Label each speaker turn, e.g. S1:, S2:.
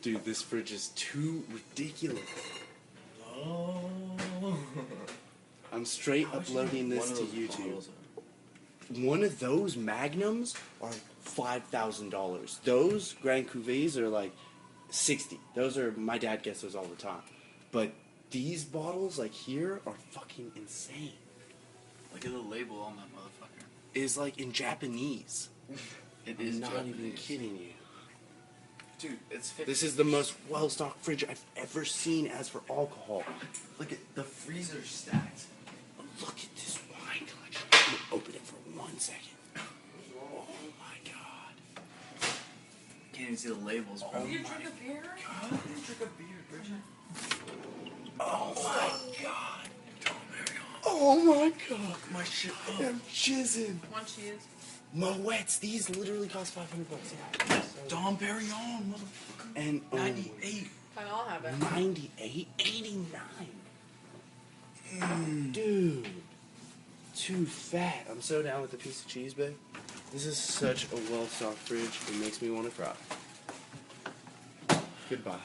S1: Dude, this fridge is too ridiculous.
S2: Oh.
S1: I'm straight uploading this to YouTube. One of those Magnums are $5,000. Those Grand Cuvées are like $60. Those are, my dad gets those all the time. But these bottles, like here, are fucking insane.
S2: Look at the label on that motherfucker.
S1: It's like in Japanese.
S2: It is
S1: not
S2: Japanese.
S1: even kidding you.
S2: Dude, it's 50.
S1: This is the most well-stocked fridge I've ever seen as for alcohol.
S2: Look at the freezer stacked.
S1: Look at this wine collection. Let me open it for 1 second. Oh my god.
S2: Can't even see the labels, bro.
S3: Did you drink a beer?
S2: I didn't drink a beer, Bridget.
S1: Oh my god.
S2: Dom Perignon.
S1: Oh my god.
S2: Look my shit up.
S1: I'm jizzing.
S3: One cheese.
S1: Moets. These literally cost $500.
S2: Dom Perignon, motherfucker.
S1: And
S2: 98.
S3: Fine, I'll have it.
S1: 98, 89. Dude, too fat. I'm so down with the piece of cheese, babe. This is such a well-stocked fridge. It makes me want to cry. Goodbye.